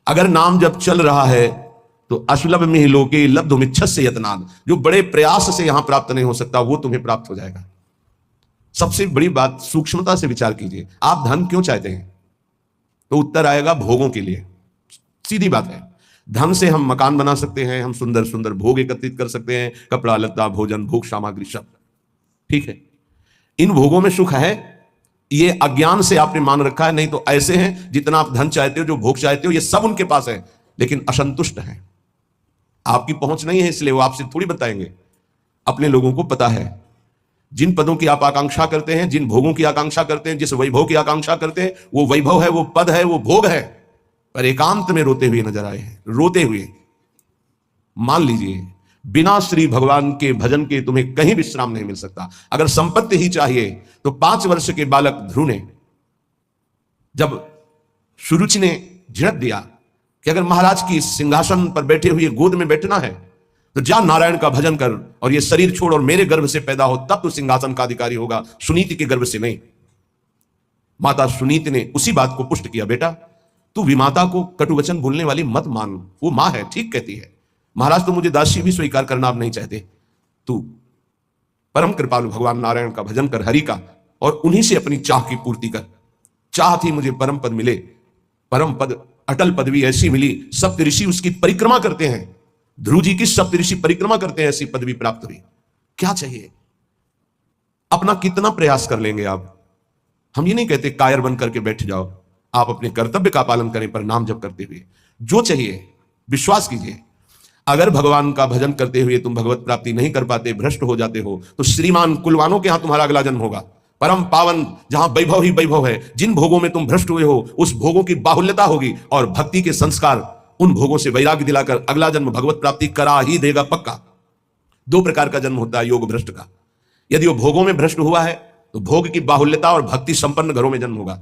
अगर नाम जब चल रहा है तो अशुलभ में लोके लब्धुमिच्छस्य यत्नाद, जो बड़े प्रयास से यहां प्राप्त नहीं हो सकता वो तुम्हें प्राप्त हो जाएगा। सबसे बड़ी बात, सूक्ष्मता से विचार कीजिए, आप धन क्यों चाहते हैं? तो उत्तर आएगा भोगों के लिए। सीधी बात है। धन से हम मकान बना सकते हैं, हम सुंदर सुंदर भोग एकत्रित कर सकते हैं, कपड़ा लत्ता भोजन भोग सामग्री सब, ठीक है। इन भोगों में सुख है, ये अज्ञान से आपने मान रखा है। नहीं तो ऐसे हैं जितना आप धन चाहते हो, जो भोग चाहते हो, ये सब उनके पास है, लेकिन असंतुष्ट हैं। आपकी पहुंच नहीं है, इसलिए वो आपसे थोड़ी बताएंगे। अपने लोगों को पता है, जिन पदों की आप आकांक्षा करते हैं, जिन भोगों की आकांक्षा करते हैं, जिस वैभव की आकांक्षा करते हैं, वो वैभव है, वो पद है, वो भोग है, पर एकांत में रोते हुए नजर आए हैं, रोते हुए। मान लीजिए, बिना श्री भगवान के भजन के तुम्हें कहीं विश्राम नहीं मिल सकता। अगर संपत्ति ही चाहिए तो 5 वर्ष के बालक ध्रुव ने, जब सुरुचि ने झिड़क दिया कि अगर महाराज की सिंहासन पर बैठे हुए गोद में बैठना है तो जा नारायण का भजन कर और ये शरीर छोड़ और मेरे गर्भ से पैदा हो, तब तो सिंहासन का अधिकारी होगा, सुनीति के गर्भ से नहीं। माता सुनीति ने उसी बात को पुष्ट किया, बेटा तू विमाता को कटुवचन बोलने वाली मत मान, वो मां है, ठीक कहती है। महाराज तो मुझे दासी भी स्वीकार करना आप नहीं चाहते, तू परम कृपालु भगवान नारायण का भजन कर, हरि का, और उन्हीं से अपनी चाह की पूर्ति कर। चाह थी मुझे परम पद मिले, परम पद अटल पदवी ऐसी मिली, सप्त ऋषि उसकी परिक्रमा करते हैं, ध्रुव जी की सप्त ऋषि परिक्रमा करते हैं, ऐसी पदवी प्राप्त हुई। क्या चाहिए? अपना कितना प्रयास कर लेंगे आप? हम ये नहीं कहते कायर बन करके बैठ जाओ, आप अपने कर्तव्य का पालन करें, पर नाम जप करते हुए। जो चाहिए विश्वास कीजिए, अगर भगवान का भजन करते हुए तुम भगवत प्राप्ति नहीं कर पाते, भ्रष्ट हो जाते हो, तो श्रीमान कुलवानों के यहां तुम्हारा अगला जन्म होगा, परम पावन, जहां वैभव ही वैभव है। जिन भोगों में तुम भ्रष्ट हुए हो उस भोगों की बाहुल्यता होगी, और भक्ति के संस्कार उन भोगों से वैराग्य दिलाकर अगला जन्म भगवत प्राप्ति करा ही देगा पक्का। 2 प्रकार का जन्म होता है योग भ्रष्ट का। यदि वो भोगों में भ्रष्ट हुआ है तो भोग की बाहुल्यता और भक्ति संपन्न घरों में जन्म होगा,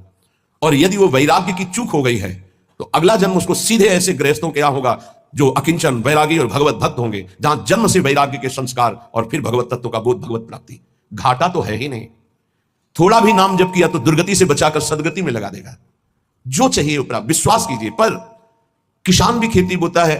और यदि वो वैराग्य की चूक हो गई है तो अगला जन्म उसको सीधे ऐसे गृहस्थों के यहां होगा जो अकिंचन वैरागी और भगवत भक्त होंगे, जहां जन्म से वैराग्य के संस्कार और फिर भगवत तत्व का बोध, भगवत प्राप्ति। घाटा तो है ही नहीं। थोड़ा भी नाम जप किया तो दुर्गति से बचाकर सदगति में लगा देगा। जो चाहिए वो प्राप्त, विश्वास कीजिए। पर किसान भी खेती बोता है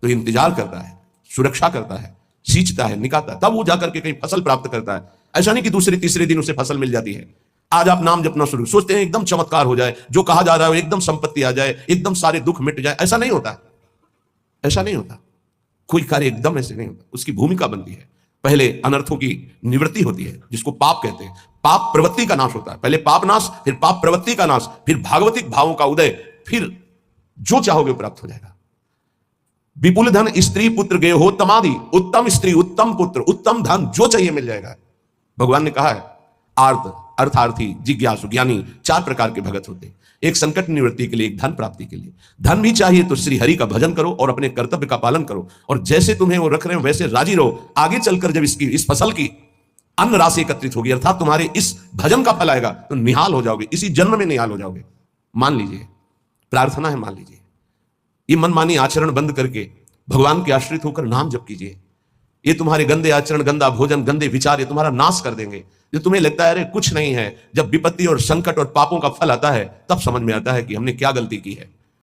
तो इंतजार करता है, सुरक्षा करता है, सींचता है, निकालता है, तब वो जाकर के कहीं फसल प्राप्त करता है। ऐसा नहीं कि दूसरे तीसरे दिन उसे फसल मिल जाती है। आज आप नाम जपना शुरू, सोचते हैं एकदम चमत्कार हो जाए, जो कहा जा रहा है एकदम संपत्ति आ जाए, एकदम सारे दुख मिट जाए। ऐसा नहीं होता, ऐसा नहीं होता। कोई कार्य एकदम ऐसे नहीं होता, उसकी भूमिका बनती है। पहले अनर्थों की निवृत्ति होती है, जिसको पाप कहते हैं। पाप प्रवृत्ति का नाश होता है, पहले पाप नाश, फिर पाप प्रवृत्ति का नाश, फिर भागवतिक भावों का उदय, फिर जो चाहोगे प्राप्त हो जाएगा। विपुल धन स्त्री पुत्र गए हो तमादि, उत्तम स्त्री उत्तम पुत्र उत्तम धन, जो चाहिए मिल जाएगा। भगवान ने कहा है, आर्त अर्थार्थी जिज्ञासु ज्ञानी 4 प्रकार के भगत होते हैं। एक संकट निवृत्ति के लिए, एक धन प्राप्ति के लिए। धन भी चाहिए तो श्री हरि का भजन करो और अपने कर्तव्य का पालन करो, और जैसे तुम्हें वो रख रहे हो वैसे राजी रहो। आगे चलकर जब इस फसल की अन्न राशि एकत्रित होगी, अर्थात तुम्हारे इस भजन का फल आएगा, तो निहाल हो जाओगे, इसी जन्म में निहाल हो जाओगे। मान लीजिए, प्रार्थना है, मान लीजिए, ये मनमानी आचरण बंद करके भगवान के आश्रित होकर नाम जप कीजिए। ये तुम्हारे गंदे आचरण, गंदा भोजन, गंदे विचार, ये तुम्हारा नाश कर देंगे। जो तुम्हें लगता है अरे कुछ नहीं है, जब विपत्ति और संकट और पापों का फल आता है तब समझ में आता है कि हमने क्या गलती की है।